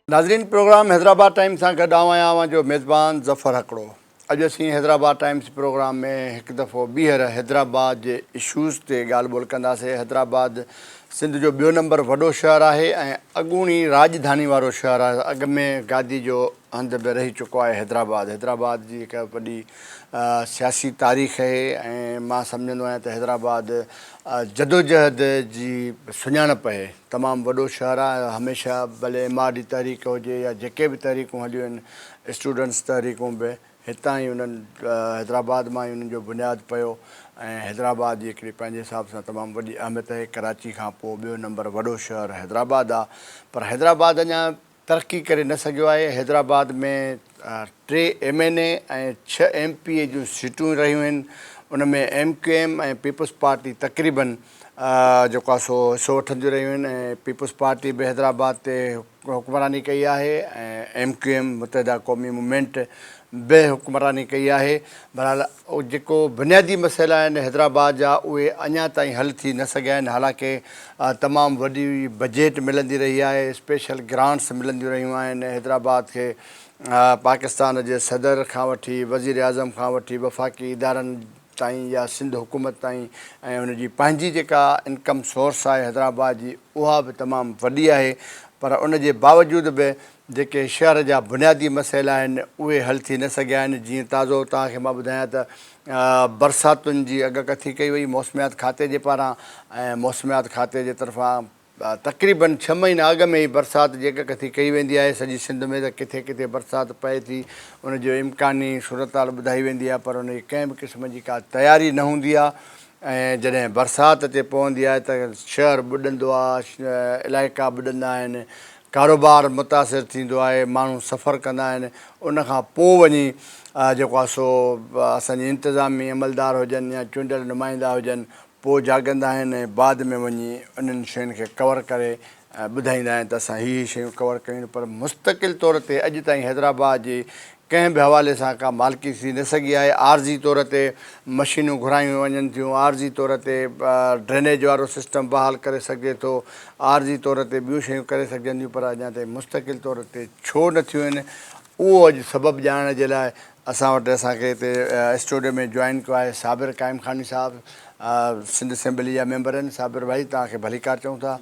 नाज़रीन programme Hyderabad times सां गॾु आहियां जो मेज़बान ज़फ़र हकड़ो। अॼु असीं हैदराबाद टाइम्स प्रोग्राम में हिकु दफ़ो ॿीहर हैदराबाद जे इशूज़ ते ॻाल्हि ॿोल कंदासीं। हैदराबाद सिंध जो ॿियो नंबर वॾो शहरु आहे ऐं अॻूणी राजधानी वारो शहरु आहे। अॻु में गादी जो हंधि बि रही चुको आहे हैदराबाद। हैदराबाद जी हिकु वॾी सियासी तारीख़ आहे ऐं मां सम्झंदो आहियां त हैदराबाद जदोजहद जी सुञाणप आहे। तमामु वॾो शहरु आहे। हमेशह भले एमआरडी तहरीक हुजे या जेके बि तहरीकूं हलियूं आहिनि, स्टूडेंट्स तहरीकूं बि हितां ई उन्हनि हैदराबाद मां ई उन्हनि जो बुनियादु पियो ऐं हैदराबाद जी हिकिड़ी पंहिंजे हिसाब सां तमामु वॾी अहमियत आहे। कराची खां पोइ ॿियो नंबर वॾो शहरु हैदराबाद आहे, पर हैदराबाद अञा तरक़ी करे न सघियो आहे। हैदराबाद में 3 MNA ऐं 6 MPA जूं सीटूं रहियूं आहिनि। उन में MQM ऐं पीपल्स पार्टी तक़रीबन जेको आहे सो हिसो वठंदियूं रहियूं आहिनि ऐं पीपल्स पार्टी बि हैदराबाद ते हुकमरानी कई आहे ऐं MQM मुतहिदा क़ौमी मूवमेंट बि हुकमरानी कई आहे। बहरहाल जेको बुनियादी मसइला आहिनि हैदराबाद जा उहे अञा ताईं हल थी न सघिया आहिनि। हालांकि तमामु वॾी बजट मिलंदी रही आहे, स्पेशल ग्रांट्स मिलंदियूं रहियूं आहिनि हैदराबाद खे। पाकिस्तान जे सदर खां वठी वज़ीर आज़म खां वठी वफ़ाक़ी इदारनि ताईं या सिंध हुकूमत ताईं ऐं उनजी पंहिंजी जेका इनकम सोर्स आहे हैदराबाद जी उहा बि तमामु वॾी आहे। पर उन जे बावजूदि बि जेके शहर जा बुनियादी मसइला आहिनि उहे हल थी न सघिया आहिनि। जीअं ताज़ो तव्हांखे मां ॿुधायां त बरसातुनि जी अॻकथी कई वई मौसमियात खाते जे पारां ऐं मौसमियात खाते जे तरफ़ां तक़रीबन 6 महीना अॻु में ई बरसाति जी अॻकथी कई वेंदी आहे सॼी सिंध में त किथे किथे बरसाति पए थी, उनजो इम्कानी सूरताल ॿुधाई वेंदी आहे, पर उनजी कंहिं बि क़िस्म जी का तयारी न हूंदी आहे। ऐं जॾहिं बरसाति अचे पवंदी आहे त शहर ॿुॾंदो आहे, इलाइक़ा ॿुॾंदा आहिनि, कारोबार मुतासिर थींदो आहे, माण्हू सफ़रु कंदा आहिनि। उनखां पोइ वञी जेको आहे सो असांजी इंतिज़ामी अमलदार हुजनि या चूंडियल नुमाइंदा हुजनि पोइ जाॻंदा आहिनि ऐं बाद में वञी उन्हनि शयुनि खे कवर करे ॿुधाईंदा आहिनि त असां हीअ शयूं कवर कयूं। पर मुस्तक़िल तौर ते अॼु ताईं हैदराबाद जी कंहिं बि हवाले सां का मालिकी थी न सघी आहे। आर्ज़ी तौर ते मशीनूं घुरायूं वञनि थियूं, आर्ज़ी तौर ते ड्रेनेज वारो सिस्टम बहाल करे सघिजे थो, आर्ज़ी तौर ते ॿियूं शयूं करे सघजनि थियूं, पर अञा ताईं मुस्तक़िल तौर ते छो न थियूं आहिनि उहो अॼु सबबु ॼाणण जे लाइ असां वटि असांखे हिते स्टूडियो में जॉइन कयो आहे साबिर काइम खानी साहिबु, सिंध असेंबली जा मेंबर आहिनि। साबिर भाई तव्हांखे भलीकार चऊं था।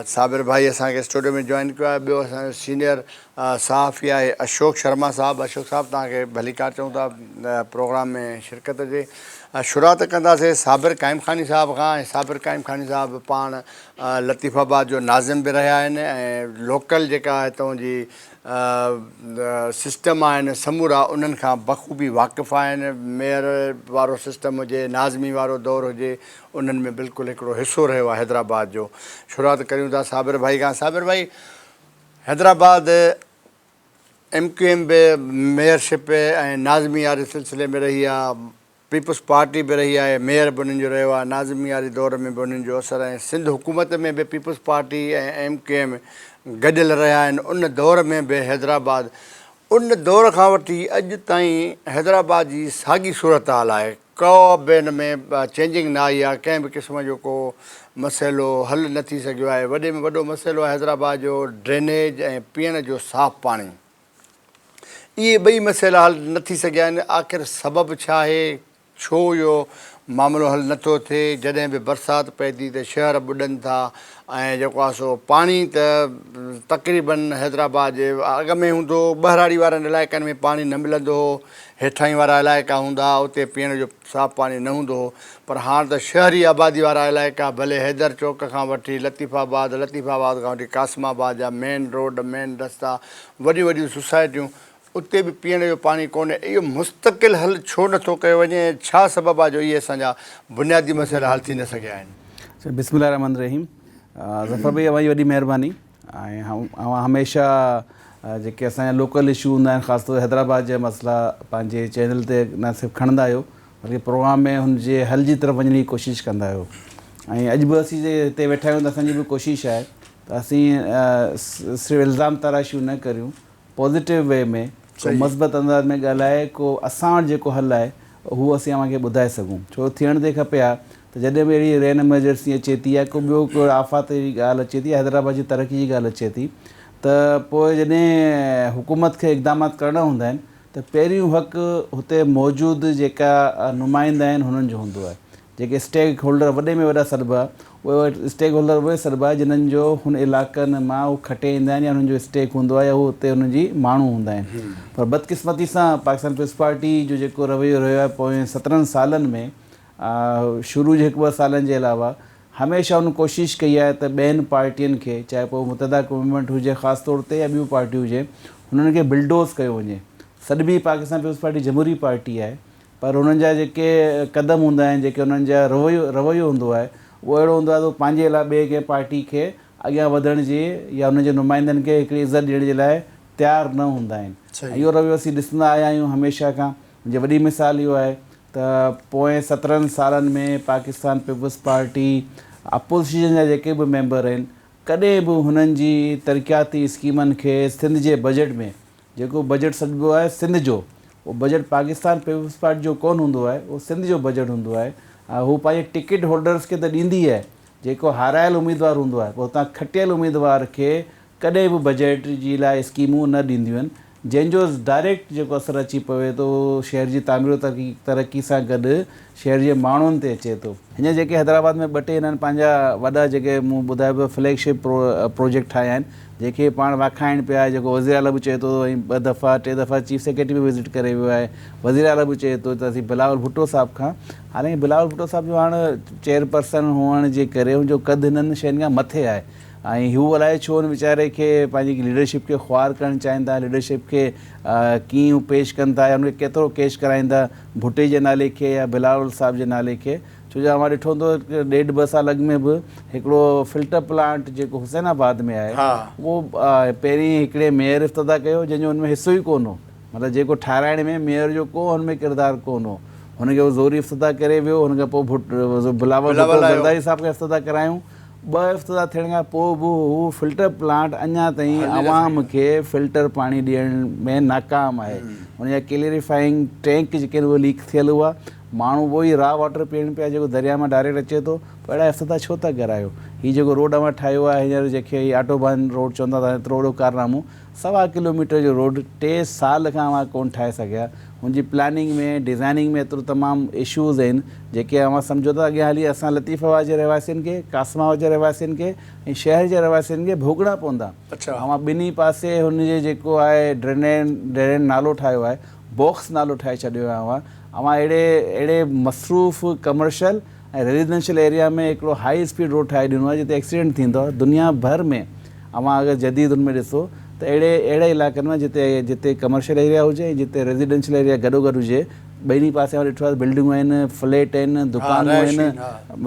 साबिर भाई असांखे स्टूडियो में जॉइन कयो आहे। ॿियो असांजो सीनियर सहाफ़ी आहे अशोक शर्मा साहिबु। अशोक साहिबु तव्हांखे भलीकार चऊं था प्रोग्राम में शिरकत जे। शुरूआत कंदासीं साबिर काइम खानी साहिब खां। ऐं साबिर काइम खानी साहिबु पाण लतीफ़ाबाद जो नाज़िम बि रहिया आहिनि ऐं लोकल जेका हितां जी सिस्टम आहिनि समूरा उन्हनि खां बख़ूबी वाक़िफ़ आहिनि। मेयर वारो सिस्टम हुजे, नाज़मी वारो दौरु हुजे, उन्हनि में बिल्कुलु हिकिड़ो हिसो रहियो आहे हैदराबाद जो। शुरूआत करियूं था साबिर भाई खां। साबिर भाई, हैदराबाद MQM बि मेयरशिप ऐं नाज़मी वारे सिलसिले में रही आहे, पीपल्स पार्टी बि रही आहे, मेयर बि उन्हनि जो रहियो आहे, नाज़मी वारे दौर में बि उन्हनि जो असरु ऐं सिंध हुकूमत में बि पीपल्स पार्टी ऐं MQM गॾियल रहिया आहिनि। उन दौर में बि हैदराबाद उन दौर खां वठी अॼु ताईं हैदराबाद जी साॻी सूरत हाल आहे। को बि हिन में चेंजिंग न आई आहे, कंहिं बि क़िस्म जो को मसइलो हल न थी सघियो आहे। वॾे में वॾो मसइलो आहे हैदराबाद जो ड्रेनेज ऐं पीअण जो साफ़ु पाणी। इहे ॿई मसइला हल न थी सघिया आहिनि। आख़िर सबबु छा आहे, छो इहो मामिलो हल नथो थिए? जॾहिं बि बरसाति पए थी त शहर ॿुॾनि था ऐं जेको आहे सो पाणी त तक़रीबन हैदराबाद जे अॻ में हूंदो, ॿहिराड़ी वारनि इलाइक़नि में पाणी न मिलंदो हो, हेठां वारा इलाइक़ा हूंदा उते पीअण जो साफ़ु पाणी न हूंदो हो। पर हाणे त शहरी आबादी वारा इलाइक़ा भले हैदर चौक खां वठी लतीफ़ाबाद खां वठी कासमाबाद जा मेन रोड, मेन रस्ता, वॾियूं वॾियूं सोसाइटियूं, उते बि पीअण जो पाणी कोन्हे। इहो मुस्तक़िल हल छो नथो कयो वञे? छा सबबु आहे जो इहे असांजा बुनियादी मसइला हल थी न सघिया आहिनि? बिस्मिल्लाह रहमान रहीम। ज़फ़र भाई अवां जी वॾी महिरबानी। ऐं हमेशह जेके असांजा लोकल इशू हूंदा आहिनि, ख़ासि तौर हैदराबाद जा मसइला पंहिंजे चैनल ते न सिर्फ़ु खणंदा आहियो बल्कि प्रोग्राम में हुनजे हल जी तरफ़ वञण जी कोशिशि कंदा आहियो। ऐं अॼु बि असीं हिते वेठा आहियूं त असांजी बि कोशिशि आहे त असीं सिर्फ़ु इल्ज़ाम तराशियूं न करियूं, पॉज़िटिव वे में को मस्बत अंदाज़ में ॻाल्हाए को असां वटि जेको हल आहे उहो असीं अव्हांखे ॿुधाए सघूं। छो थियण ते खपे आहे त जॾहिं बि अहिड़ी रेन एमरजेंसी अचे थी या को ॿियो को आफ़ात जी ॻाल्हि अचे थी, हैदराबाद जी तरक़ी जी ॻाल्हि अचे थी, त त पोइ जॾहिं हुकूमत खे इक़दामात करणा हूंदा आहिनि त पहिरियों हक़ु हुते मौजूदु जेका नुमाइंदा आहिनि हुननि जो हूंदो आहे। जेके स्टेक होल्डर वॾे में वॾा सरबा, उहे स्टेक होल्डर उहे सरबा जिन्हनि जो हुन इलाइक़नि मां उहे खटे ईंदा आहिनि या हुननि जो स्टेक हूंदो आहे या उहे हुते हुनजी माण्हू हूंदा आहिनि। पर बदकिस्मती सां पाकिस्तान पीपल्स पार्टी जो जेको रवैयो रहियो आहे पोइ 17 सालनि में शुरू जे 1-2 सालनि जे अलावा हमेशह हुन कोशिशि कई आहे त ॿियनि पार्टियुनि खे, चाहे पोइ मुतहदा गवर्नमेंट हुजे ख़ासि तौर ते या ॿियूं पार्टियूं हुजे, हुननि खे बिल्डोज़ कयो वञे। सॼी पाकिस्तान पीपल्स पार्टी जमहूरी पार्टी आहे, पर हुननि जा जेके क़दम हूंदा आहिनि, जेके हुननि जा रवैयो हूंदो आहे, उहो अहिड़ो हूंदो आहे त पंहिंजे लाइ ॿिए कंहिं पार्टी खे अॻियां वधण जी या हुनजे नुमाइंदनि खे हिकिड़ी इज़त ॾियण जे लाइ तयारु न हूंदा आहिनि। इहो रवैयो असीं ॾिसंदा आया आहियूं हमेशह खां। मुंहिंजी वॾी मिसाल इहो आहे त पोएं 17 सालनि में पाकिस्तान पीपल्स पार्टी अपोज़िशन जा जेके बि मेंबर आहिनि, कॾहिं बि हुननि जी तरक़ियाती स्कीमनि खे सिंध जे बजट में, जेको बजट सॾिबो आहे सिंध जो, उहो बजट पाकिस्तान पीपल्स पार्टी जो कोन हूंदो आहे, उहो सिंध जो बजट हूंदो आहे। हू पंहिंजे टिकट होल्डर्स खे त ॾींदी आहे, जेको हारायल उम्मीदवार हूंदो आहे, पोइ हुतां खटियल उम्मीदवार खे कॾहिं बि बजट जी लाइ स्कीमूं न ॾींदियूं आहिनि, जंहिंजो डायरेक्ट जेको असरु अची पवे थो शहर जी तामीर तरक़ी सां गॾु शहर जे माण्हुनि ते अचे थो। हींअर जेके हैदराबाद में 2-3 हिननि पंहिंजा वॾा जेके मूं ॿुधायो पियो फ्लैगशिप प्रोजेक्ट ठाहिया आहिनि, जेके पाण वाखाइनि पिया, जेको वज़ीर आला बि चए थो, ऐं 2 दफ़ा 3 दफ़ा चीफ सेक्रेटरी बि विज़िट करे वियो आहे, वज़ीर आला बि चए थो त असीं बिलावल भुट्टो साहिब खां, हालांकि बिलावल भुट्टो साहिब जो हाणे चेयरपर्सन हुअण जे करे हुनजो क़दु हिननि शयुनि खां मथे आहे, ऐं हू अलाए छो हुन वीचारे खे पंहिंजी लीडरशिप खे ख़्वार करणु चाहिनि था, लीडरशिप खे कीअं पेश कनि था या हुनखे केतिरो कैश कराईंदा भुट्टे जे नाले खे या बिलावल साहिब जे नाले खे। छो जो मां ॾिठो हूंदो 1.5-2 साल अॻु में बि हिकिड़ो फिल्टर प्लांट जेको हुसैनाबाद में आहे, उहो पहिरीं हिकिड़े मेयर इफ़्तिताह कयो जंहिंजो हुन में हिसो ई कोन हो, मतिलबु जेको ठाराइण में मेयर जो को हुन में किरदारु कोन हो, हुनखे उहो ज़ोरी इफ़्तिताह करे वियो। हुनखां पोइ बिलावल ज़रदारी साहिब खे इफ़्तिताह करायूं। 2 इफ़्तिताह थियण खां पोइ बि हू फिल्टर प्लांट अञा ताईं आवाम खे फिल्टर पाणी ॾियण में नाकाम आहे। हुनजा क्लीयरिफाइंग टैंक जेके आहिनि उहे लीक थियल हुआ, माण्हू उहो ई रा वाटर पीअण पिया जेको दरिया मां डायरेक्ट अचे थो। पोइ अहिड़ा इफ़्तिताह छो था करायो? हीअ जेको रोड मां ठाहियो आहे हींअर, जेके ऑटोबान रोड चवंदा था, एतिरो वॾो कारनामो, 1.25 किलोमीटर जो रोड 3 साल खां मां कोन ठाहे सघिया। हुनजी प्लानिंग में, डिज़ाइनिंग में एतिरो तमामु इशूज़ आहिनि जेके अवां सम्झो था अॻियां हली असां लतीफ़ाबाद जे रहवासियुनि खे, कासमाबाद जे रहवासियुनि खे ऐं शहर जे रहवासियुनि खे भोगणा पवंदा। अवां ॿिन्ही पासे हुनजे जेको आहे ड्रेन नालो ठाहियो आहे, बॉक्स नालो ठाहे छॾियो आहे। अवां अहिड़े मसरूफ़ कमर्शियल ऐं रेजिडेंशियल एरिया में हिकिड़ो हाई स्पीड रोड ठाहे ॾिनो आहे जिते एक्सीडेंट थींदो आहे। दुनिया भर में अवां अगरि जदीद हुन में ॾिसो त अहिड़े इलाइक़नि में जिते कमर्शियल एरिया हुजे ऐं जिते रेजिडेंशियल एरिया गॾोगॾु हुजे, ॿिन्ही पासे में ॾिठो आहे बिल्डिंगूं आहिनि, फ्लैट आहिनि, दुकानूं आहिनि,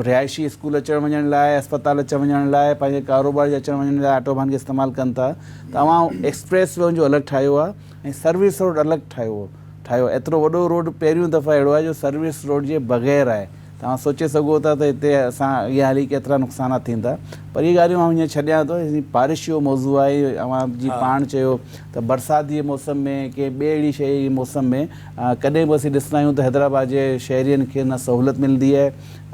रिहाइशी स्कूल अचणु वञण लाइ, अस्पताल अचणु वञण लाइ, पंहिंजे कारोबार जे अचणु वञण लाइ ऑटोबान खे इस्तेमालु कनि था। त अवां एक्सप्रेस वे जो अलॻि ठाहियो आहे ऐं सर्विस रोड अलॻि ठाहियो। एतिरो वॾो रोड पहिरियों दफ़ा अहिड़ो आहे जो सर्विस रोड जे बग़ैर आहे। तव्हां सोचे सघो था त हिते असां अॻियां हली केतिरा नुक़सानात थींदा। पर इहे ॻाल्हियूं आउं हीअं छॾियां थो, बारिश जो मौज़ू आहे। अवां जी पाण चयो त बरसाति जे मौसम में के ॿिए अहिड़ी शइ जे मौसम में कॾहिं बि असीं ॾिसंदा आहियूं त हैदराबाद जे शहरियुनि खे न सहूलियत मिलंदी आहे।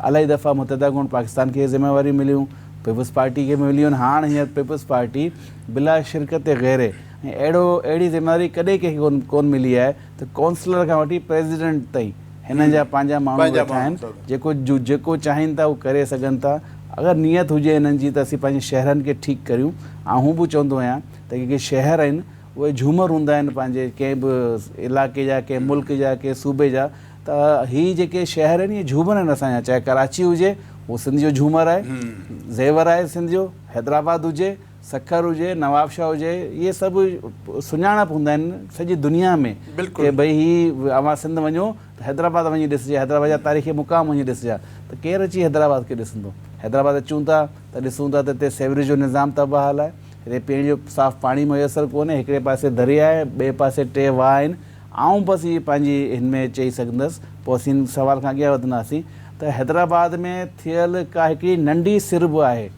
इलाही दफ़ा मुतहदा गवर्नमेंट पाकिस्तान खे ज़िम्मेवारी मिलियूं, पीपल्स पार्टी खे मिलियूं आहिनि। हाणे हींअर पीपल्स पार्टी बिला शिरकत ग़ैरे ऐं अहिड़ी ज़िम्मेवारी कॾहिं कंहिंखे कोन मिली आहे त काउंसलर खां वठी प्रेसिडेंट ताईं हिननि जा पंहिंजा माण्हू वेठा आहिनि, जेको चाहिनि था उहो करे सघनि था। अगरि नियत हुजे हिननि जी त असीं पंहिंजे शहरनि खे ठीकु करियूं। ऐं हू बि चवंदो आहियां त के शहर आहिनि उहे झूमर हूंदा आहिनि पंहिंजे कंहिं बि इलाइक़े जा, कंहिं मुल्क जा, कंहिं सूबे जा। त हीअ जेके शहर आहिनि इहे झूमर आहिनि असांजा। चाहे कराची हुजे उहो सिंध जो झूमर आहे, ज़ेवर आहे सिंध जो, हैदराबाद हुजे, सखर हुजे, नवाबशाह हुजे, इहे सभु सुञाणप हूंदा आहिनि सॼी दुनिया में की भई हीअ अवां सिंध वञो त हैदराबाद वञी ॾिसजे, हैदराबाद जा तारीख़ी मुक़ाम वञी ॾिसजा। त केरु अची हैदराबाद खे ॾिसंदो? हैदराबाद अचूं था त ॾिसूं था त हिते सेवरेज जो निज़ाम त बहाल आहे, हिते पीअण जो साफ़ु पाणी मुयसरु कोन्हे, हिकिड़े पासे दरिया आहे, ॿिए पासे 3 वाह आहिनि। ऐं बसि इहे पंहिंजी हिन में चई सघंदसि, पोइ असीं सवाल खां अॻियां वधंदासीं त हैदराबाद में थियल का हिकिड़ी नंढी सिर बि आहे,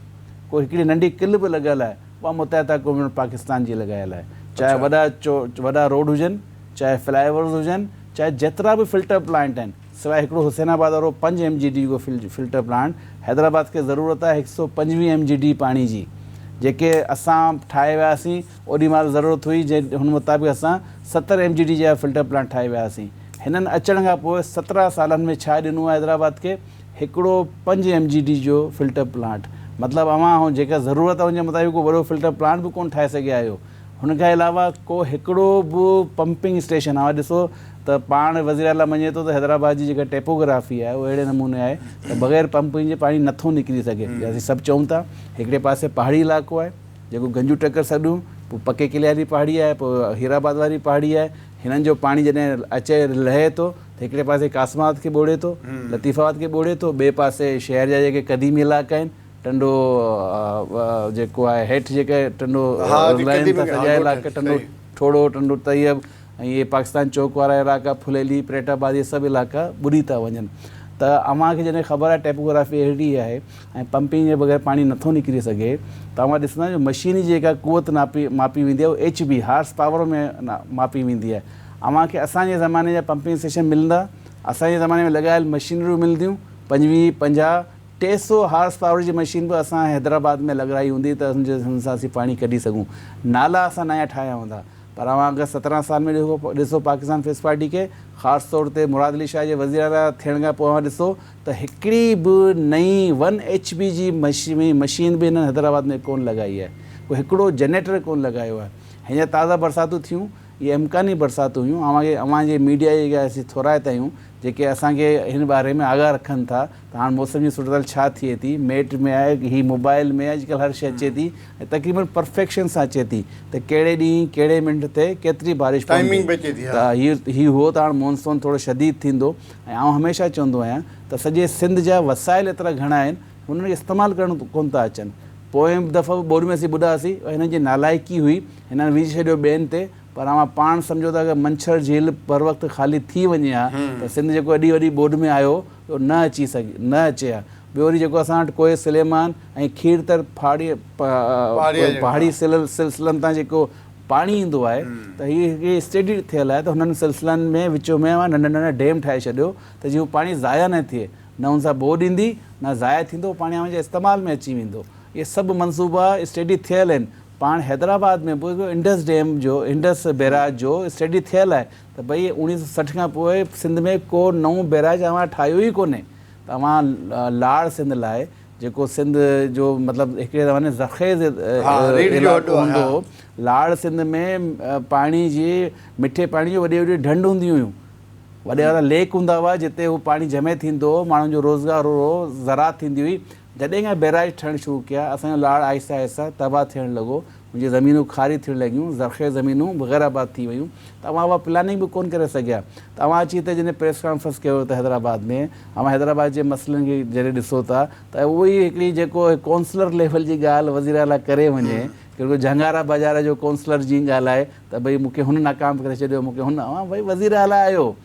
कोई हिकिड़ी नंढी किल बि लॻियल आहे, उहा मुतहदा गवर्नमेंट पाकिस्तान जी लॻायल आहे। चाहे वॾा रोड हुजनि, चाहे फ्लाईओवर्स हुजनि, चाहे जेतिरा बि फिल्टर प्लांट आहिनि, सवाइ हिकिड़ो हुसैनाबाद वारो 5 MGD जो फिल्टर प्लांट। हैदराबाद खे ज़रूरत आहे 125 MGD पाणी जी, जेके असां ठाहे वियासीं ओॾी महिल ज़रूरत हुई जे हुन मुताबिक़ असां 70 MGD जा फिल्टर प्लांट ठाहे वियासीं। हिननि अचण खां पोइ 17 सालनि में छा ॾिनो आहे हैदराबाद खे, हिकिड़ो 5 MGD जो फिल्टर प्लांट। मतिलबु अवां जेका ज़रूरत आहे उनजे मुताबिक़ को वॾो फिल्टर प्लांट बि कोन ठाहे सघिया आहियो। हुनखां अलावा को हिकिड़ो बि पंपिंग स्टेशन आहे। ॾिसो त पाण वज़ीर आला मञे थो त हैदराबाद जी जेका टेपोग्राफी आहे उहो अहिड़े नमूने आहे त बग़ैर पंपिंग जे पाणी नथो निकिरी सघे। असीं सभु चऊं था हिकिड़े पासे पहाड़ी इलाइक़ो आहे जेको गंजू टकर सॾूं, पोइ पके किले वारी पहाड़ी आहे, पोइ हीराबाद वारी पहाड़ी आहे। हिननि जो पाणी जॾहिं अचे लहे थो त हिकिड़े पासे कासमाबाद खे ॿोड़े थो, लतीफ़ाबाद खे ॿोड़े थो, ॿिए पासे शहर जा जेके क़दीमी इलाइक़ा आहिनि, टंडो जेको आहे हेठि जेके टंडो सॼा इलाइक़ा, टंडो ठोड़ो, टंडो तैयब ऐं इहे पाकिस्तान चौक वारा इलाइक़ा, फुलेली, प्रेटाबाद, इहे सभु इलाइक़ा ॿुॾी था वञनि। त अव्हांखे जॾहिं ख़बर आहे टेपोग्राफी अहिड़ी आहे ऐं पंपिंग जे बग़ैर पाणी नथो निकिरी सघे, त तव्हां ॾिसंदा जो मशीनी जेका कुवत मापी वेंदी आहे उहा HB हार्स पावर में मापी वेंदी आहे। अव्हांखे असांजे ज़माने जा पंपिंग स्टेशन मिलंदा, असांजे ज़माने में लॻायल मशीनरियूं मिलंदियूं 25, 50, 300 हार्स पावर जी मशीन बि असां हैदराबाद में लॻाई हूंदी त हुन सां असीं पाणी कढी सघूं। नाला असां नया ठाहिया हूंदा, पर अव्हां अगरि 17 साल में ॾिसो पाकिस्तान पीपल्स पार्टी खे, ख़ासि तौर ते मुराद अली शाह जे वज़ीर आला थियण खां पोइ ॾिसो त हिकिड़ी बि नई 1 HB जी मशीन बि हिन हैदराबाद में कोन लॻाई आहे, कोई हिकिड़ो जनरेटर कोन लॻायो आहे। हींअर ताज़ा बरसातूं थियूं, इहे इम्कानी बरसातूं हुयूं। अव्हांजे मीडिया जेका असीं थोराइता आहियूं जेके असांखे हिन बारे में आगाह रखनि था त हाणे मौसम जी सूरत छा थिए थी, मेट में आहे, ही मोबाइल में अॼुकल्ह हर शइ अचे थी ऐं तक़रीबन परफेक्शन सां अचे थी त कहिड़े ॾींहुं कहिड़े मिंट ते केतिरी बारिश पवंदी। त हीउ हो त हाणे मॉनसून थोरो शदीद थींदो ऐं आउं हमेशह चवंदो आहियां त सॼे सिंध जा वसाइल एतिरा घणा आहिनि हुननि खे इस्तेमालु करणु कोन था अचनि। पोइ दफ़ो बोरी में असीं ॿुधासीं हिननि जी नालाइकी हुई, हिननि विझी छॾियो ॿियनि ते, पर अव्हां पाण सम्झो था कि मंछर झील पर वक़्तु ख़ाली थी वञे हा त सिंध जेको एॾी वॾी बोड में आयो उहो न अचे हा। ॿियो वरी जेको असां वटि कोए सुलेमान ऐं खीरतर पहाड़ी सिलसिलनि तां जेको पाणी ईंदो आहे त हीअ स्टडी थियल आहे त हुननि सिलसिलनि में विचो में नंढा नंढा डेम ठाहे छॾियो त जीअं पाणी ज़ाया न थिए, न हुन सां बोड ईंदी न ज़ाया थींदो, पाणी अव्हांजे इस्तेमाल में अची वेंदो। इहे सभु मनसूबा स्टडी थियल आहिनि। पाण हैदराबाद में पोइ इंडस डैम जो, इंडस बैराज जो स्टडी थियल आहे त भई 1960 खां पोइ सिंध में को नओं बैराज अव्हां ठाहियो ई कोन्हे। त अव्हां लाड़ सिंध लाइ जेको सिंध जो मतिलबु हिकिड़े ज़माने ज़ख़ीज़ इलाइक़ो हूंदो, लाड़ सिंध में पाणी जी मिठे पाणी जी वॾी वॾी ढंढ हूंदियूं हुयूं, वॾा वॾा लेक हूंदा हुआ जिते उहो पाणी जमे थींदो हो, माण्हुनि जो रोज़गार हो, ज़रात थींदी हुई। जॾहिं खां बैराज ठहणु शुरू कया असांजो लाड़ आहिस्ता आहिस्ता तबाह थियणु लॻो, मुंहिंजी ज़मीनूं खारी थियणु लॻियूं, ज़रख़ीज़ ज़मीनूं बग़ैराबाद थी वियूं। त अव्हां उहा प्लानिंग बि कोन करे सघिया। त अव्हां अची हिते जॾहिं प्रेस कॉन्फ्रेंस कयो त हैदराबाद में, अव्हां हैदराबाद जे मसइलनि खे जॾहिं ॾिसो था त उहो ई हिकिड़ी जेको काउंसलर लेवल जी ॻाल्हि वज़ीर आला करे वञे, कहिड़ो झंगारा बाज़ार जो काउंसलर जी ॻाल्हि आहे त भई मूंखे हुन नाकाम करे छॾियो, मूंखे हुन। अव्हां भई वज़ीर आला आहियो,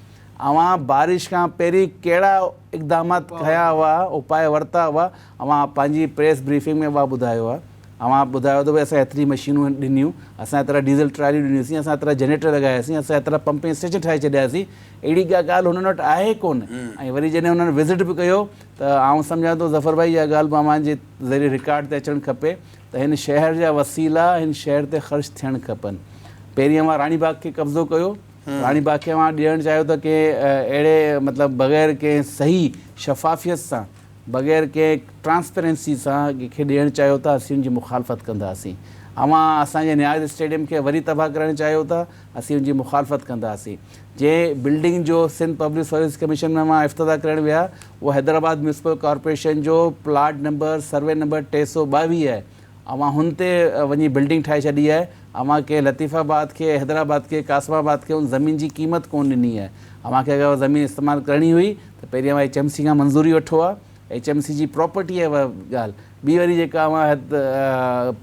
अव्हां बारिश खां पहिरीं कहिड़ा इक़दामात कया हुआ, उपाय वरिता हुआ, अव्हां पंहिंजी प्रेस ब्रीफिंग में उहा ॿुधायो आहे। अव्हां ॿुधायो त भई असां एतिरी मशीनूं ॾिनियूं, असां एतिरा डीज़ल ट्रालियूं ॾिनियूंसीं, असां एतिरा जनरेटर लॻायासीं, असां एतिरा पंपिंग स्टेशन ठाहे छॾियासीं। अहिड़ी का ॻाल्हि हुननि वटि आहे कोन। ऐं वरी जॾहिं हुननि विज़िट बि कयो त आउं सम्झां थो ज़फ़र भाई इहा ॻाल्हि बि अव्हांजे ज़रिए रिकॉर्ड ते अचणु खपे त हिन शहर जा वसीला हिन शहर ते ख़र्चु थियणु खपनि। पहिरीं अव्हां रानी बाग खे कब्ज़ो कयो, रानी बाग खे अव्हां ॾियणु चाहियो त के अहिड़े मतिलबु बग़ैर कंहिं सही शफ़ाफ़ियत सां, बग़ैर कंहिं ट्रांसपेरेंसी सां खे ॾियणु चाहियो था, असीं हुनजी मुखालफ़त कंदासीं। अव्हां असांजे न्याज़ स्टेडियम खे वरी तबाह करणु चाहियो था, असीं हुनजी मुखालफ़त कंदासीं। जंहिं बिल्डिंग जो सिंध पब्लिक सर्विस कमीशन में मां इफ़्तिताह करणु विया, उहो हैदराबाद म्यूनिसिपल कॉर्पोरेशन जो प्लाट नंबर सर्वे नंबर 322 आहे। अव्हां हुन ते वञी बिल्डिंग ठाहे छॾी आहे। अव्हां खे लतीफ़ाबाद खे, हैदराबाद खे, कासमाबाद खे उन ज़मीन जी क़ीमत कोन ॾिनी आहे। अव्हांखे अगरि ज़मीन इस्तेमालु करणी हुई त पहिरीं अव्हां HMC खां मंज़ूरी वठो आहे, HMC जी प्रॉपर्टी आहे उहा ॻाल्हि। ॿी वरी जेका अव्हां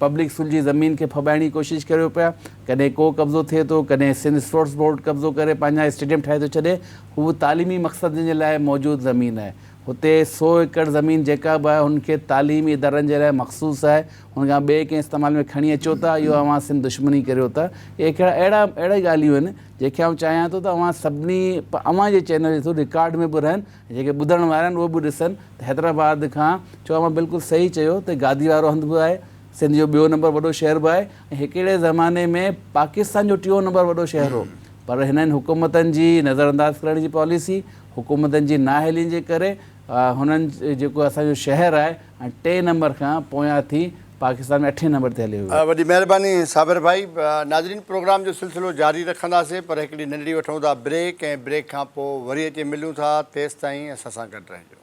पब्लिक स्कूल जी ज़मीन खे फॿाइण जी कोशिशि करियो पिया, कॾहिं को कब्ज़ो थिए थो, कॾहिं सिंध स्पोर्ट्स बोर्ड कब्ज़ो करे पंहिंजा स्टेडियम ठाहे थो छॾे। हू तालीमी मक़सदनि जे लाइ मौजूदु ज़मीन आहे। हुते 100 एकड़ ज़मीन जेका बि आहे हुनखे तालीमी इदारनि जे लाइ मख़सूसु आहे। हुन खां ॿिए कंहिं इस्तेमाल में खणी अचो था, इहो अव्हां सिंध दुश्मनी करियो था। इहे अहिड़ा ॻाल्हियूं आहिनि जेके आउं चाहियां थो त अव्हां सभिनी अव्हां जे चैनल जे थ्रू रिकॉर्ड में बि रहनि, जेके ॿुधण वारा आहिनि उहे बि ॾिसनि त हैदराबाद खां छो अव्हां बिल्कुलु सही चयो त गादी वारो हंधि बि आहे, सिंध जो ॿियो नंबर वॾो शहर बि आहे ऐं हिकिड़े ज़माने में पाकिस्तान जो टियों नंबर वॾो शहर हो, पर हिननि हुकूमतनि जी नज़रअंदाज़ करण जी पॉलिसी, हुकूमतनि जी नाअहली जे करे हुननि जेको असांजो शहर आहे ऐं 3 नंबर खां पोयां थी पाकिस्तान में 8 नंबर ते हलियो वियो। वॾी महिरबानी साबिर भाई। नाज़रीन, प्रोग्राम जो सिलसिलो जारी रखंदासीं, पर हिकिड़ी नंढड़ी वठूं था ब्रेक, ऐं ब्रेक खां पोइ वरी अची मिलूं था। तेसि ताईं असां सां गॾु रहिजो।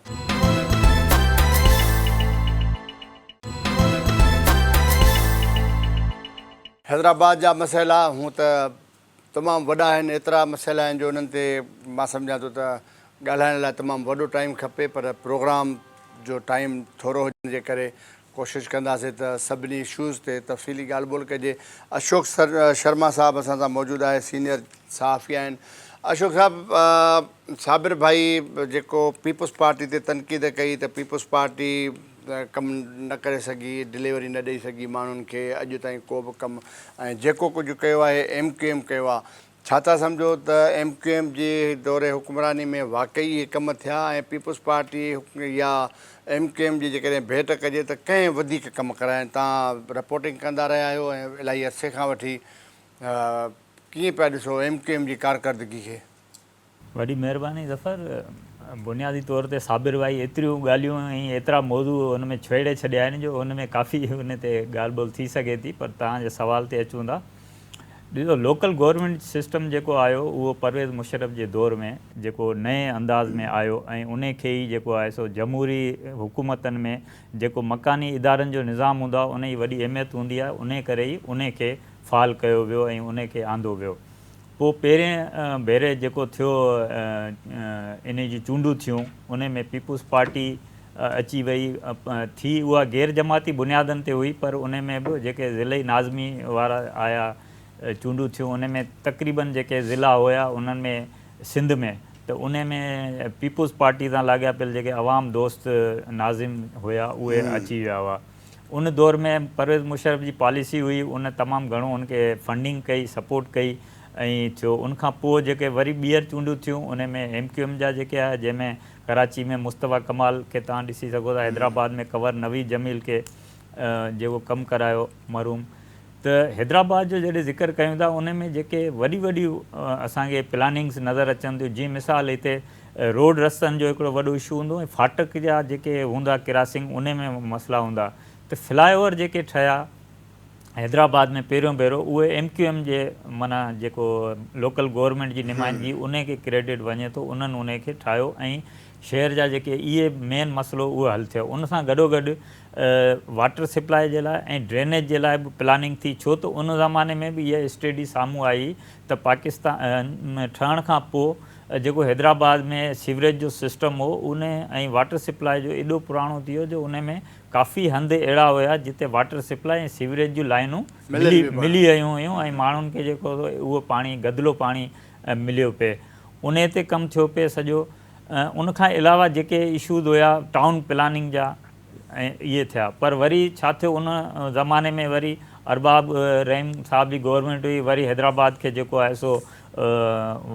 हैदराबाद जा मसइला हूअं त तमामु वॾा आहिनि, एतिरा मसइला आहिनि जो उन्हनि ते मां सम्झां थो त ॻाल्हाइण लाइ तमामु वॾो टाइम खपे, पर प्रोग्राम जो टाइम थोरो हुजण जे करे कोशिशि कंदासीं त सभिनी इशूज़ ते तफ़सीली ॻाल्हि ॿोल कजे। अशोक शर्मा साहब असां सां मौजूदु आहे, सीनियर सहाफ़ी आहिनि। अशोक साहब, साबिर भाई जेको पीपुल्स पार्टी ते तनक़ीद कई त पीपुल्स पार्टी कमु न करे सघी, डिलीवरी न ॾेई सघी माण्हुनि खे, अॼु ताईं को बि कमु, ऐं जेको कुझु कयो आहे MQM कयो आहे। छा था सम्झो त MQM जे दौरे हुकुमरानी में वाक़ई इहे कम थिया, ऐं पीपुल्स पार्टी या MQM जी जेकॾहिं भेट कजे त कंहिं वधीक कमु कराइनि? तव्हां रिपोर्टिंग कंदा रहिया आहियो ऐं इलाही अरसे खां वठी, कीअं पिया ॾिसो MQM जी कारकर्दगी खे? वॾी महिरबानी ज़फ़र। बुनियादी तौर ते साबिर भाई एतिरियूं ॻाल्हियूं ऐं एतिरा मौज़ू हुन में छेड़े छॾिया आहिनि जो हुन में काफ़ी हुन ते ॻाल्हि ॿोल थी सघे थी, पर तव्हांजे सवाल ते अचूं था। ॾिसो, लोकल गवर्नमेंट सिस्टम जेको आयो उहो परवेज़ मुशर्रफ जे दौर में जेको नए अंदाज़ में आयो, ऐं उन खे ई जेको आहे सो जमहूरी हुकूमतनि में जेको मकानी इदारनि जो निज़ाम हूंदो आहे उन जी वॾी अहमियत हूंदी आहे, उन करे ई उन खे फ़ाल कयो वियो ऐं उन खे आंदो वियो। पोइ पहिरें भेरे जेको थियो इन जी चूंडूं थियूं, उन में पीपुल्स पार्टी अची वई थी, उहा गैर जमाती बुनियादनि ते हुई, पर उन में बि जेके ज़िले नाज़मी वारा आया चूंडूं थियूं, उन में तक़रीबन जेके ज़िला हुया उन्हनि में सिंध में त उन में पीपुल्स पार्टी सां लाॻापियल जेके अवाम दोस्त नाज़िम हुया उहे अची विया हुआ। उन दौर में परवेज़ मुशर्रफ जी पॉलिसी हुई, उन तमामु घणो उनखे फंडिंग कई, सपोर्ट कई ऐं थियो। उनखां पोइ जेके वरी ॿीहर चूंडूं थियूं उन में MQM जा जेके आहे, जंहिंमें कराची में मुस्तफ़ा कमाल खे तव्हां ॾिसी सघो था, हैदराबाद में कंवर नवीद जमील खे जेको कमु करायो मरहूम। त हैदराबाद जो जॾहिं ज़िक्र कयूं था उन में जेके वॾी वॾियूं असांखे प्लानिंग्स नज़र अचनि थियूं, जीअं मिसाल हिते रोड रस्तनि जो हिकिड़ो वॾो इशू हूंदो ऐं फाटक जा जेके हूंदा क्रासिंग उन में मसइला हूंदा, त फ्लाईओवर जेके ठहिया हैदराबाद में पहिरियों भेरो उहे MQM जे माना जेको लोकल गवर्नमेंट जी नुमाइंदगी उन खे क्रेडिट वञे थो, उन्हनि उन खे ठाहियो ऐं शहर जा जेके इहे मेन मसइलो उहो हल थियो। उन सां गॾोगॾु वाटर सप्लाई जे लाइ ऐं ड्रेनेज जे लाइ बि प्लानिंग थी, छो त उन ज़माने में बि इहा स्टडी साम्हूं आई त पाकिस्तान में ठहण खां पोइ जेको हैदराबाद में सीवरेज जो सिस्टम हो उन ऐं वाटर सप्लाई जो एॾो पुराणो थी वियो जो उन में काफ़ी हंधि अहिड़ा हुया जिते वाटर सप्लाई ऐं सीवरेज जूं लाइनूं मिली वियूं हुयूं ऐं माण्हुनि खे जेको उहो पाणी गदिलो पाणी मिलियो पिए। उन ते कमु थियो पिए सॼो। उनखां अलावा जेके इशूज़ हुया टाउन प्लानिंग जा ऐं इहे थिया, पर वरी छा थियो उन ज़माने में वरी अरबाब रहीम साहब जी गवर्नमेंट हुई, वरी हैदराबाद खे जेको आहे सो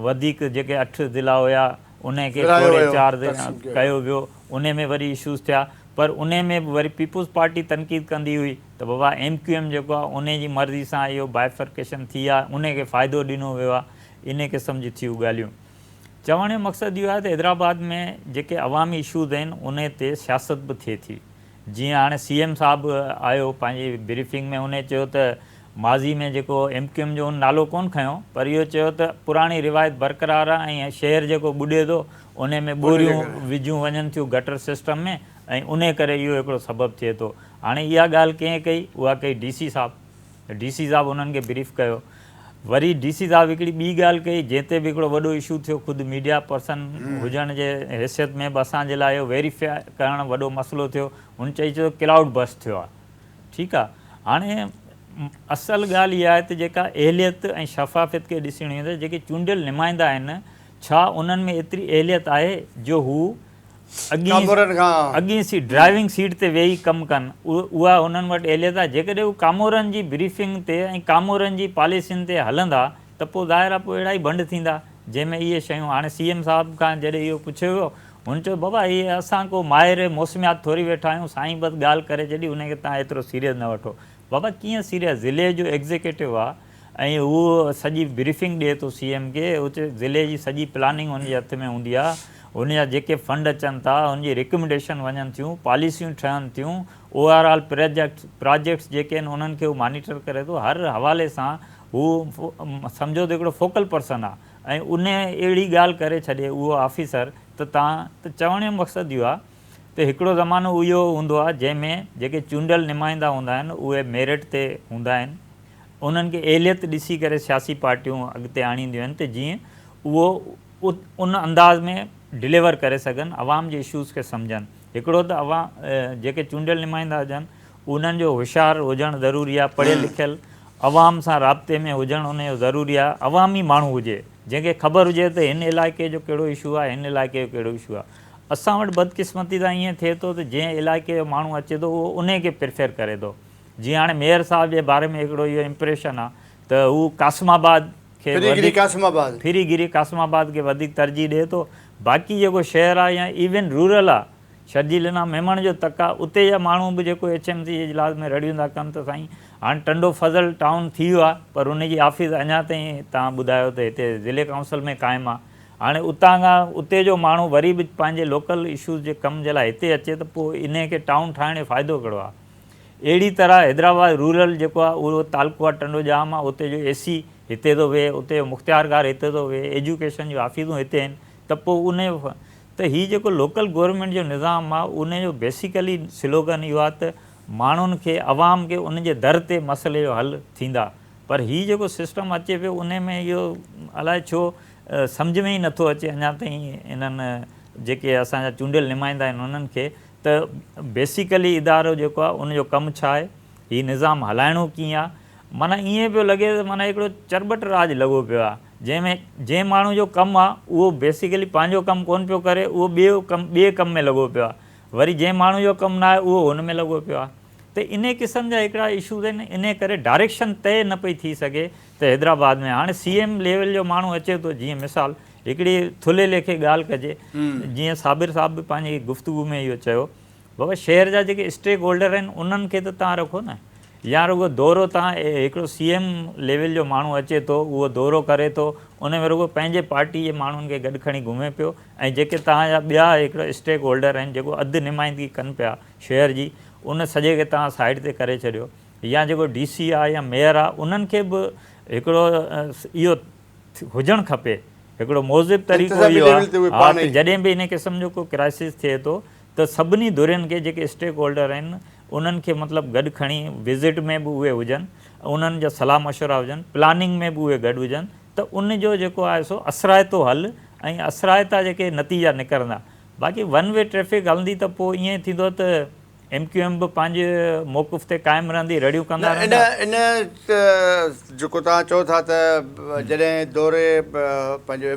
वधीक जेके 8 ज़िला हुया उन खे 4 कयो वियो। उन में वरी इशूज़ थिया, पर उन में बि वरी पीपुल्स पार्टी तनक़ीद कंदी हुई त बाबा MQM जेको आहे उन जी मर्ज़ी सां इहो बाइफर्केशन थी आहे, उन खे फ़ाइदो ॾिनो वियो आहे। इन क़िस्म जी थियूं ॻाल्हियूं। चवण जो मक़सदु इहो आहे त हैदराबाद में जेके अवामी इशूज़ आहिनि उन ते सियासत बि थिए थी। जीअं हाणे CM साहिबु आयो पंहिंजी ब्रीफिंग में, उन चयो त माज़ी में जेको MQM जो नालो कोन खयों, पर इहो चयो त पुराणी रिवायत बरक़रार आहे ऐं शहर जेको ॿुॾे थो उन में ॿोरियूं विझियूं वञनि थियूं गटर सिस्टम में, ऐं उन करे इहो हिकिड़ो सबबु थिए थो। हाणे इहा ॻाल्हि कंहिं कई, उहा कई DC साहिबु। DC साहिबु उन्हनि खे ब्रीफ कयो। वरी DC साहिबु हिकिड़ी ॿी ॻाल्हि कई जंहिं ते बि हिकिड़ो वॾो इशू थियो, ख़ुदि मीडिया पर्सन हुजण जे हैसियत में बि असांजे लाइ इहो वेरीफाई करणु वॾो मसइलो थियो। हुन चयो क्लाउड बस्ट थियो आहे। ठीकु आहे, हाणे असल ॻाल्हि इहा आहे त जेका एहलियत ऐं शफ़ाफ़ियत खे ॾिसणी हूंदी, जेके चूंडियल नुमाइंदा आहिनि, छा उन्हनि में एतिरी एहलियत आहे जो हू अॻी ड्राइविंग सीट ते वेही कमु कनि? उहा उन्हनि वटि एहलियत आहे? जेकॾहिं हू कामोरनि जी ब्रीफिंग ते ऐं कामोरनि जी पॉलिसियुनि ते हलंदा त पोइ ज़ाहिर आहे पोइ अहिड़ा ई बंड थींदा जंहिंमें इहे शयूं। हाणे CM साहिब खां जॾहिं इहो पुछियो वियो, हुन चयो बाबा इहे असां को माहिर मौसमियात थोरी वेठा आहियूं, साईं बसि ॻाल्हि करे छॾी, उनखे तव्हां एतिरो सीरियस न वठो। बाबा कीअं सीरियस ज़िले जो एग्ज़िक्यूटिव आहे ऐं उहो सॼी ब्रीफिंग ॾिए थो CM खे, उते ज़िले जी सॼी प्लानिंग हुनजे हथ में हूंदी आहे, हुनजा जेके फंड अचनि था हुनजी रिकमेंडेशन वञनि थियूं, पॉलिसियूं ठहनि थियूं, ओवरऑल प्रोजेक्ट्स जेके आहिनि उन्हनि खे उहो मॉनिटर करे थो, हर हवाले सां हू सम्झो त हिकिड़ो फोकल पर्सन आहे। ऐं उन अहिड़ी ॻाल्हि करे छॾे उहो ऑफिसर, त तव्हां त चवण जो मक़सदु इहो आहे त हिकिड़ो ज़मानो इहो हूंदो आहे जंहिंमें जेके चूंडियल नुमाइंदा हूंदा आहिनि उहे मेरिट ते हूंदा आहिनि, उन्हनि खे एलियत ॾिसी करे सियासी पार्टियूं अॻिते आणींदियूं आहिनि त जीअं उहो उन अंदाज़ में डिलीवर करे सघनि, अवाम जे इशूज़ खे सम्झनि। हिकिड़ो त जेके चूंडियल नुमाइंदा हुजनि उन्हनि जो होशियारु हुजणु ज़रूरी आहे, पढ़ियल लिखियल, अवाम सां राब्ते में हुजणु उनजो ज़रूरी आहे, अवामी माण्हू हुजे जंहिंखे ख़बर हुजे त हिन इलाइक़े जो कहिड़ो इशू आहे, हिन इलाइक़े जो कहिड़ो इशू आहे। असां वटि बदकिस्मती सां ईअं थिए थो त जंहिं इलाइक़े जो माण्हू अचे थो उहो उन खे प्रिफेर करे थो। जीअं हाणे मेयर साहिब जे बारे में हिकिड़ो इहो इम्प्रेशन आहे त हू कासिमाबाद खे फिरीगिरी कासिमाबाद खे वधीक तरजीह ॾिए थो, बाक़ी जेको शहर आहे या इवन रूरल आहे, शर्जील ना मेमण जो तक आहे, उते जा माण्हू बि जेको HMC जे इजलास में रड़ियूं था कनि त साईं हाणे टंडो फज़ल टाउन थी वियो आहे, पर उनजी ऑफिस अञा ताईं तव्हां ॿुधायो त हिते ज़िले काउंसिल में क़ाइमु आहे। हाणे उतां खां उते जो माण्हू वरी बि पंहिंजे लोकल इशूज़ जे कम जे लाइ हिते अचे त पोइ इन खे टाउन ठाहिण जो फ़ाइदो कहिड़ो आहे। अहिड़ी तरह हैदराबाद रूरल जेको आहे उहो तालुको आहे, टंडो जाम आहे, उते जो AC हिते थो वेहे, उते जो मुख़्तियारगार हिते थो वेहे, एजुकेशन जूं ऑफिसूं हिते आहिनि, त पोइ उन त हीअ जेको लोकल गवर्नमेंट जो निज़ाम आहे उनजो बेसिकली स्लोगन इहो आहे त माण्हुनि खे, अवाम खे उनजे दर ते मसइले जो हल थींदा। पर हीअ जेको सिस्टम अचे पियो उन में इहो अलाए छो सम्झ में ई नथो अचे अञा ताईं इन्हनि जेके असांजा चूंडियल नुमाइंदा आहिनि उन्हनि खे, त बेसिकली इदारो जेको आहे उनजो कमु छा आहे, हीअ निज़ाम हलाइणो कीअं आहे। माना ईअं पियो लॻे त माना हिकिड़ो चरबट राज लॻो पियो आहे, जंहिं माण्हू जो कमु आहे उहो बेसिकली पंहिंजो कमु कोन पियो करे, उहो ॿिए कम में लॻो पियो आहे, वरी जंहिं माण्हू जो कमु न आहे उहो हुन में लॻो पियो आहे। त इन क़िस्म जा हिकिड़ा इशूज़ आहिनि, इन करे डायरेक्शन तय न पई थी सघे त हैदराबाद में हाणे CM लेवल जो माण्हू अचे थो। जीअं मिसाल हिकिड़ी थुले लेखे ॻाल्हि कजे, जीअं साबिर साहिब बि पंहिंजी गुफ़्तगू में इहो चयो, बाबा शहर जा जेके स्टेक होल्डर आहिनि उन्हनि खे त तव्हां रखो न, या रुगो दौरो तव्हां हिकिड़ो CM लेवल जो माण्हू अचे थो, उहो दौरो करे थो, उन में रुगो पंहिंजे पार्टी जे माण्हुनि खे गॾु खणी घुमे पियो, ऐं जेके तव्हांजा ॿिया हिकिड़ा स्टेक होल्डर आहिनि जेको अधु नुमाइंदगी कनि पिया शहर जी, उन सॼे खे तव्हां साइड ते करे छॾियो। या जेको DC आहे या मेयर आहे उन्हनि खे बि हिकिड़ो इहो हुजणु खपे, हिकिड़ो मौज़िब तरीक़ो इहो आहे जॾहिं बि इन क़िस्म जो को क्राइसिस थिए थो त सभिनी धुरियुनि खे जेके स्टेक होल्डर आहिनि उन्हनि खे मतिलबु गॾु खणी विज़िट में बि उहे हुजनि, उन्हनि जा सलाह मशवरा हुजनि, प्लानिंग में बि उहे गॾु हुजनि, त उन जो जेको आहे सो असराइतो हल ऐं असराइता जेके नतीजा निकिरंदा। बाक़ी वन वे ट्रैफ़िक हलंदी त पोइ ईअं थींदो त MQM बि पंहिंजे मौक़ुफ़ ते क़ाइमु रहंदी, रड़ियूं कंदा रहंदा। इन जेको तव्हां चओ था त जॾहिं दौरे पंहिंजो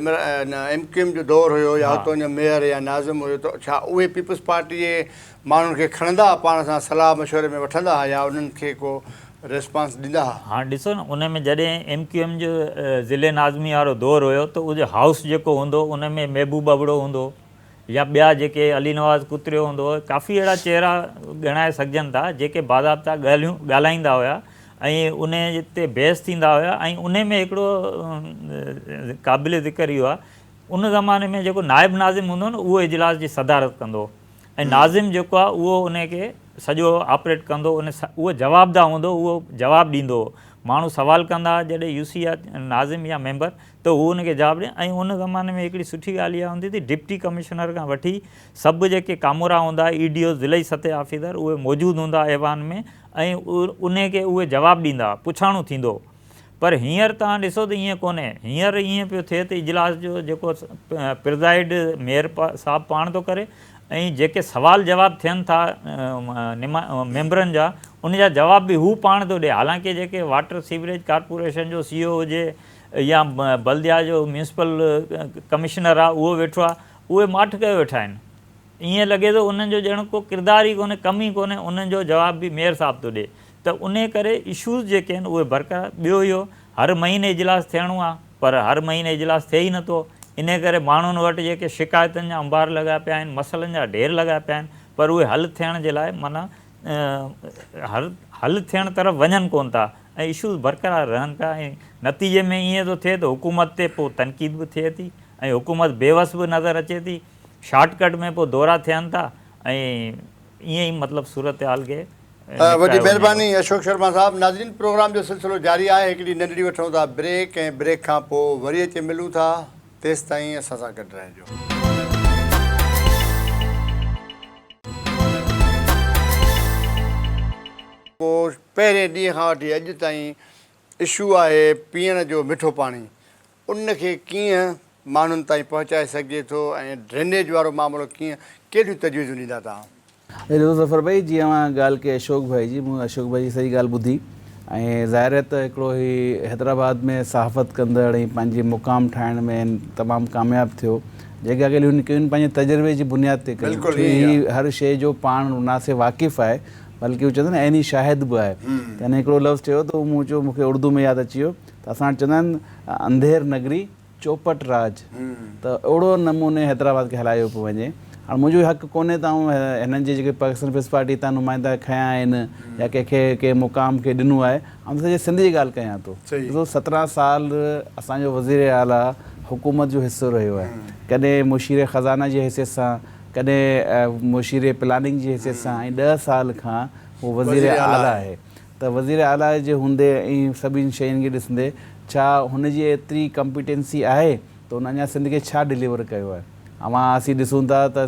MQM जो दौरु हुयो या हुतो जो मेयर या नाज़िम हुयो, त छा उहे पीपल्स पार्टी जे माण्हुनि खे खणंदा पाण सां सलाह मशवरे में वठंदा या उन्हनि खे को रिस्पॉन्स ॾींदा? हाणे ॾिसो न, उन में जॾहिं MQM जो ज़िले नाज़मी वारो दौरु हुयो त उहो हाउस जेको हूंदो उन में महबूब बबड़ो हूंदो या ॿिया जेके अली नवाज़ कुतरियो हूंदो, काफ़ी अहिड़ा चेहरा ॻणाए सघजनि था जेके बाज़ाब्ता ॻाल्हाईंदा हुया ऐं उन ते बहस थींदा हुया। ऐं उन में हिकिड़ो क़ाबिल ज़िक्र इहो आहे, उन ज़माने में जेको नाइब नाज़िम हूंदो न उहो इजलास जी सदारत कंदो, ऐं नाज़िम जेको आहे उहो उन खे सॼो ऑपरेट कंदो, उहो जवाबदा हूंदो, उहो जवाबु ॾींदो। माण्हू सवाल कंदा जॾहिं UC या नाज़िम या मेंबर त हू हुनखे जवाबु ॾिए। ऐं उन ज़माने में हिकिड़ी सुठी ॻाल्हि इहा हूंदी हुई डिप्टी कमिश्नर खां वठी सभु जेके कामोरा हूंदा, EDO ज़िलई सतह ऑफिसर, उहे मौजूदु हूंदा ऐवान में, ऐं उन खे उहे जवाबु ॾींदा, पुछाणो थींदो। पर हींअर तव्हां ॾिसो त ईअं कोन्हे, हींअर ईअं पियो थिए त इजलास जो जेको प्रिज़ाइड मेयर साहिबु पाण थो करे, ऐं जेके सुवाल जवाब थियनि था मेंबरनि जा उनजा जवाब बि हू पाण थो ॾिए। हालांकि जेके वाटर सीवरेज कॉर्पोरेशन जो CEO हुजे या बल्दिया जो म्यूनिसिपल कमिश्नर आहे उहो वेठो आहे, उहे माठ कयो वेठा आहिनि, ईअं लॻे थो उन्हनि जो ॼण को किरदारु ई कोन्हे, कम ई कोन्हे, उन्हनि जो जवाब बि मेयर साहिबु थो ॾिए। त उन करे इशूज़ जेके आहिनि उहे बरक़रार। ॿियो इहो हर महीने इजलास थियणो आहे, पर हर महीने इजलास थिए ई नथो, इन करे माण्हुनि वटि जेके शिकायतुनि जा अंबार लॻा पिया आहिनि, मसइलनि जा ढेर लॻा पिया आहिनि, पर उहे हल थियण जे लाइ माना हल थियण तरफ़ वञनि कोन था ऐं इशूज़ बरक़रार रहनि पिया ऐं नतीजे में ईअं थो थिए त हुकूमत ते पोइ तनक़ीद बि थिए थी ऐं हुकूमत बेवस बि नज़र अचे थी, शॉर्टकट में पोइ दौरा थियनि था ऐं ईअं ई मतिलबु सूरत हाल खे वॾी महिरबानी अशोक शर्मा साहब। नाज़रीन, प्रोग्राम जो सिलसिलो जारी आहे। हिकिड़ी नंढड़ी वठूं था ब्रेक ऐं ब्रेक खां पोइ वरी अची मिलूं था। तेसि ताईं असां सां गॾु रहिजो। पोइ पहिरें ॾींहं खां वठी अॼु ताईं इशू आहे पीअण जो मिठो पाणी, उनखे कीअं माण्हुनि ताईं पहुचाए सघिजे थो ऐं ड्रेनेज वारो मामिलो कीअं, कहिड़ियूं तजवीज़ूं ॾींदा तव्हां? ॾिसो ज़फ़र भाई, जीअं मां ॻाल्हि कई अशोक भाई जी, मूं अशोक भाई जी सही ॻाल्हि ॿुधी ऐं ज़ाहिर आहे त हिकिड़ो ही हैदराबाद में सहाफ़त कंदड़ ऐं पंहिंजे मुक़ाम ठाहिण में तमामु कामयाबु थियो, जेका ॻाल्हियूं हुन पंहिंजे तजुर्बे जी बुनियाद ते कई। ही हर शइ जो पाण न सिर्फ़ु वाक़िफ़ु आहे बल्कि हू चवंदा आहिनि ऐनी शाहिद बि आहे। त हिन हिकिड़ो लफ़्ज़ चयो त मूं चयो, मूंखे उर्दू में यादि अची वियो त असां वटि चवंदा आहिनि अंधेर नगरी चौपट राज, त अहिड़ो नमूने हैदराबाद खे हलायो पियो वञे। हाणे मुंहिंजो हक़ु कोन्हे त हिननि जे जेके पाकिस्तान पीपल्स पार्टी हितां नुमाइंदा खयां आहिनि या कंहिंखे कंहिं मुक़ाम खे ॾिनो आहे। ऐं सॼे सिंध जी ॻाल्हि कयां थो, ॾिसो 17 साल असांजो वज़ीर आला हुकूमत जो हिसो रहियो आहे, कॾहिं मुशीर ख़ज़ाना जी हैसियत सां, कॾहिं मुशीर प्लानिंग जी हैसियत सां, ऐं 10 साल खां उहो वज़ीर आला आहे। त वज़ीर आला जे हूंदे ऐं सभिनी शयुनि खे ॾिसंदे छा हुनजी एतिरी कॉम्पिटेंसी आहे त हुन अञा सिंध खे छा डिलीवर कयो आहे। अवां असीं ॾिसूं था त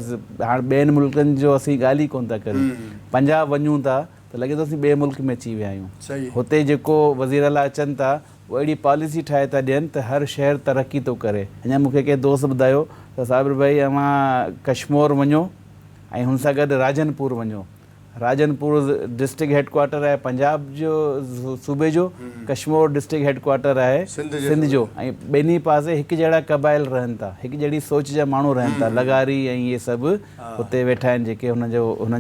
हाणे ॿियनि मुल्कनि जो असीं ॻाल्हि ई कोन था करियूं। पंजाब वञूं था त लॻे थो असीं ॿिए मुल्क में अची विया आहियूं। हुते जेको वज़ीर आला अचनि था उहा अहिड़ी पॉलिसी ठाहे था ॾियनि त हर शहर तरक़ी थो करे। अञा मूंखे कंहिं दोस्त ॿुधायो त साबिर भाई अवां कश्मीर वञो ऐं हुन सां गॾु राजनपुर वञो। राजनपुर डिस्ट्रिक्ट हेडक्वार्टर आहे पंजाब जो सूबे जो, कश्मीर डिस्ट्रिक्ट हेडक्वार्टर आहे सिंध जो, ऐं ॿिन्ही पासे हिकु जहिड़ा क़बाइल रहनि था, हिकु जहिड़ी सोच जा माण्हू रहनि था, लगारी ऐं इहे सभु हुते वेठा आहिनि जेके हुननि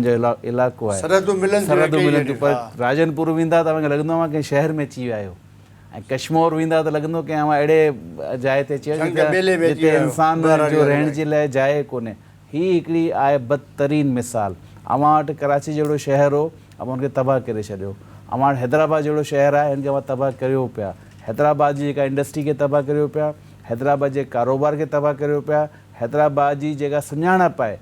जो इलाइक़ो आहे, सरहदूं मिलनि थियूं। पर राजनपुर वेंदा त तव्हांखे लॻंदो आहे कंहिं शहर में अची विया आहियो, ऐं कश्मीर वेंदा त लॻंदो की अवां अहिड़े जाइ ते अची विया जिते इंसान जो रहण जे लाइ जाइ कोन्हे। हीअ हिकिड़ी आहे बदतरीन मिसाल। अवां वटि कराची जहिड़ो शहर हो, अवां हुनखे तबाह करे छॾियो। अवां वटि हैदराबाद जहिड़ो शहर आहे, हिनखे अवां तबाह करियो पिया। हैदराबाद जी जेका इंडस्ट्री खे तबाह करियो पिया, हैदराबाद जे कारोबार खे तबाह करियो पिया, हैदराबाद जी जेका सुञाणप आहे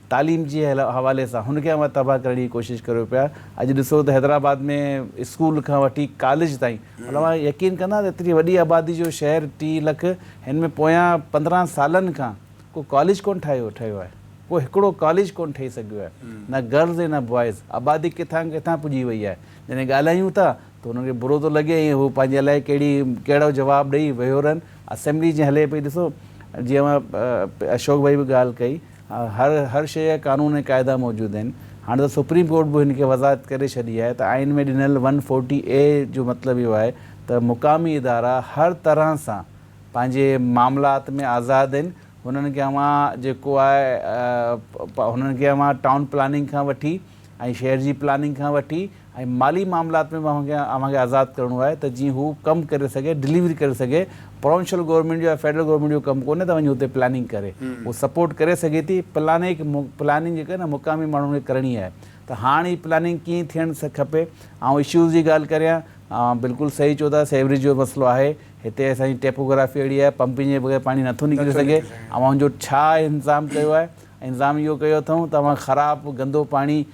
तालीम जे हवाले सां हुनखे अवां तबाह करण जी कोशिशि करियो पिया। अॼु ॾिसो त हैदराबाद में स्कूल खां वठी कॉलेज ताईं, मतिलबु अवां यकीन कंदा त एतिरी वॾी आबादी जो शहर 30 लख, हिन में पोयां 15 सालनि खां को कॉलेज कोन ठहियो आहे, को हिकिड़ो कॉलेज कोन ठही सघियो आहे, न गर्ल्स ऐं न बॉइज़। आबादी किथां किथां पुॼी वई आहे। जॾहिं ॻाल्हायूं था त हुनखे बुरो थो लॻे ऐं हू पंहिंजे लाइ कहिड़ो जवाबु ॾेई वियो रहनि। असेंबली जीअं हले पई, ॾिसो जीअं मां अशोक भाई बि ॻाल्हि कई, हर शइ जा कानून ऐं क़ाइदा मौजूदु आहिनि। हाणे त सुप्रीम कोर्ट बि हिनखे वज़ाहत करे छॾी आहे त आइन में ॾिनल 140A जो मतिलबु इहो आहे त मुक़ामी इदारा हर तरह सां पंहिंजे मामलात में आज़ादु आहिनि। हुननि खे अवां जेको आहे हुननि खे अवां टाउन प्लानिंग खां वठी ऐं शहर जी प्लानिंग खां वठी ऐं माली मामलात में अवांखे आज़ादु करिणो आहे त जीअं हू कमु करे सघे, डिलीवरी करे सघे। प्रोविंशियल गवर्नमेंट जो या फेडरल गवर्नमेंट जो कमु कोन्हे त वञी हुते प्लानिंग करे, उहो सपोर्ट करे सघे थी। प्लानिंग जेका न मुक़ामी माण्हुनि खे करणी आहे। त हाणे ही प्लानिंग कीअं थियणु खपे। ऐं इशूज़ जी ॻाल्हि करियां, बिल्कुलु सही चओ था, सेवरेज जो मसइलो आहे। हिते असांजी टेपोग्राफी अहिड़ी आहे, पंपिंग जे बग़ैर पाणी नथो निकिरी सघे। अवां जो छा इंतज़ाम कयो आहे? इंतज़ाम इहो कयो अथऊं त अवां ख़राबु गंदो पाणी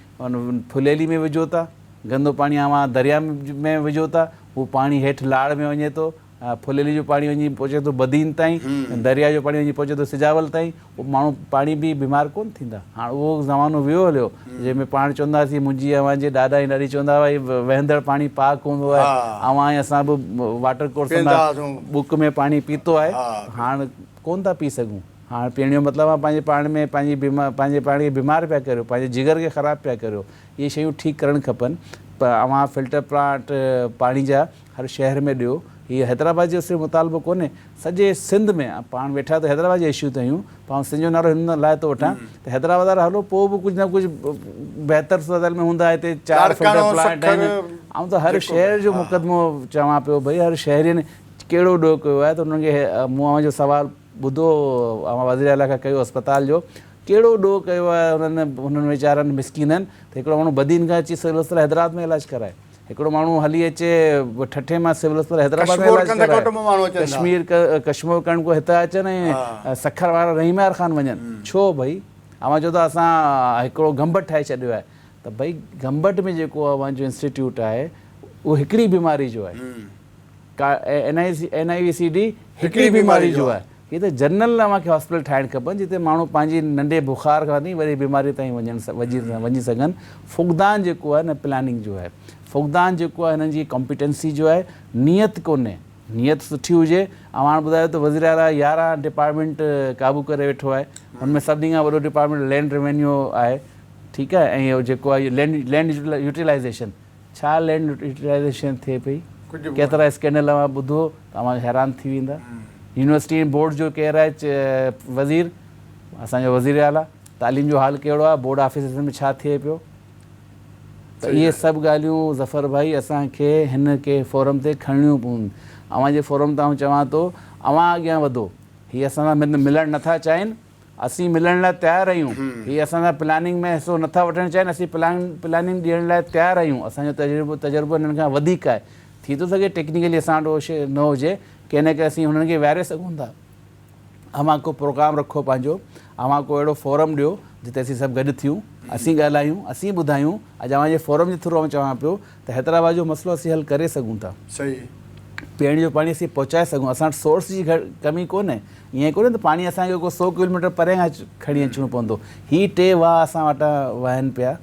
फुलेली में विझो था, गंदो पाणी अवां दरिया में विझो था, उहो पाणी हेठि लाड़ में वञे थो, फुलेली जो पाणी वञी पहुचे थो बदीन ताईं, दरिया जो पाणी वञी पहुचे थो सिजावल ताईं। उहो माण्हू पाणी बि बीमार कोन थींदा। हाणे उहो ज़मानो वियो हलियो जंहिंमें पाण चवंदा हुआसीं, मुंहिंजी अव्हांजे ॾाॾा ऐं ॾाॾी चवंदा हुआ वहंदड़ पाणी पाक हूंदो आहे, अव्हां ऐं असां बि वाटर कोर्स बुक में पाणी पीतो आहे, हाणे कोन था पी सघूं। हाणे पीअण जो मतिलबु आहे पंहिंजे पाण में पंहिंजे पाण खे बीमार पिया करियो, पंहिंजे जिगर खे ख़राबु पिया करियो। इहे शयूं ठीकु करणु खपनि। पर अव्हां फिल्टर प्लांट पाणी जा हर शहर में ॾियो। हीअ हैदराबाद जो सिर्फ़ु मुतालबो कोन्हे, सॼे सिंध में पाण वेठा त हैदराबाद जो इशू तायूं, पाण सिंध जो नालो हिन लाइ थो वठां त हैदराबाद वारा हलो पोइ बि कुझु न कुझु बहितर सूरत में हूंदा। हिते 4 फिल्टर प्लांट आहिनि। ऐं त हर शहर जो मुक़दमो चवां पियो, भई हर शहरियुनि कहिड़ो ॾोह कयो आहे। त उन्हनि खे मूं अव्हां जो सुवालु ॿुधो, अव्हां वज़ीर आला खां कयो अस्पताल जो, कहिड़ो ॾोह कयो आहे हुननि वीचारनि मिसकीननि। त हिकिड़ो माण्हू बदीन खां अची हैदराबाद में इलाजु कराए। हिकिड़ो माण्हू हली अचे ठठे मां सिविल अस्पताल हैदराबाद में कश्मीर इलाजु कंदे कराए। कोट में माण्हू अचनि था। कश्मीर करण को हितां अचनि ऐं सखर वारा रहीमार ख़ान वञनि। छो भई अवां चओ था असां हिकिड़ो गंबट ठाहे छॾियो आहे, त भई गंबट में जेको अवां जो इंस्टीट्यूट आहे उहो हिकिड़ी बीमारी जो आहे, NIVCD हिकिड़ी बीमारी जो आहे। हीअ त जनरल अव्हांखे हॉस्पिटल ठाहिणु खपनि जिते माण्हू पंहिंजी नंढे बुखार खां वठी वरी बीमारी ताईं वञी सघनि। फुक़दान जेको आहे न प्लानिंग जो आहे, फुक़दान जेको आहे हिननि जी कॉम्पिटेंसी जो आहे, नियत कोन्हे। नियत सुठी हुजे। हाणे ॿुधायो त वज़ीर आला 11 डिपार्टमेंट क़ाबू करे वेठो आहे, हुनमें सभिनी खां वॾो डिपार्टमेंट लैंड रेवेन्यू आहे, ठीकु आहे। ऐं इहो जेको आहे लैंड यूटिलाइज़ेशन, छा लैंड यूटिलाइज़ेशन थिए पई, केतिरा स्कैंडल तव्हां ॿुधो तव्हां हैरान थी वेंदा। यूनिवर्सिटी बोर्ड जो केरु आहे वज़ीर, असांजो वज़ीर आला। तालीम जो हाल कहिड़ो आहे, बोर्ड ऑफिसर्स में छा थिए पियो। त इहे सभु ॻाल्हियूं ज़फ़र भाई असांखे हिन के फोरम ते खणणियूं पवनि। अव्हां जे फोरम तां चवां थो अव्हां अॻियां वधो। हीअ असां सां मिलणु नथा चाहिनि, असीं मिलण लाइ तयारु आहियूं। हीअ असां सां प्लानिंग में हिसो नथा वठणु चाहिनि, असीं प्लानिंग ॾियण लाइ तयारु आहियूं। असांजो तजुर्बो हिननि खां वधीक आहे। थी थो सघे टेक्निकली असां वटि उहो न हुजे, कंहिं न कंहिं असीं हुननि खे विहारे सघूं था। अव्हां को प्रोग्राम रखो पंहिंजो, अव्हां को अहिड़ो फोरम ॾियो जिते असीं सभु गॾु थियूं, असीं ॻाल्हायूं, असीं ॿुधायूं। अॼु अव्हांजे फोरम जे थ्रू चवां पियो त हैदराबाद जो मसइलो असीं हल करे सघूं था। सही, पीअण जो पाणी असीं पहुचाए सघूं। असां वटि सोर्स जी कमी कोन्हे। ईअं कोन्हे त पाणी असांखे को 100 किलोमीटर परे खां खणी अचिणो पवंदो। हीअ 2 वाह असां वटां वहनि पिया,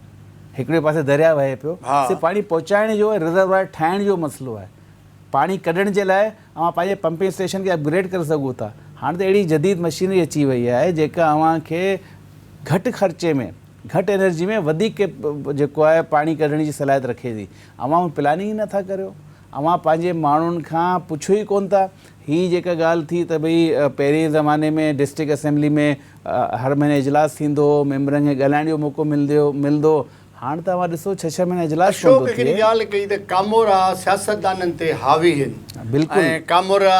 हिकिड़े पासे दरिया वहे पियो। सिर्फ़ु पाणी पहुचाइण जो ऐं रिज़र्वायर ठाहिण जो मसइलो आहे। पाणी कढण जे लाइ अव्हां पंहिंजे पंपिंग स्टेशन खे अपग्रेड करे सघो था। हाणे त अहिड़ी जदीद मशीनरी अची वई आहे जेका अव्हांखे घटि ख़र्चे में, घटि एनर्जी में वधीक जेको आहे पाणी कढण जी सलाहियत रखे थी। अव्हां प्लानिंग ई नथा करियो। अव्हां पंहिंजे माण्हुनि खां पुछो ई कोन था। हीअ जेका ॻाल्हि थी त भई पहिरें ज़माने में डिस्ट्रिक्ट असेंबली में हर महीने इजलास थींदो, मेंबरनि खे ॻाल्हाइण जो मौक़ो मिलंदो। हाणे तव्हां ॾिसो 6 महीना इजलास अशोक हिकिड़ी ॻाल्हि कई त कामोरा सियासतदाननि ते हावी आहिनि। बिल्कुलु। ऐं कामोरा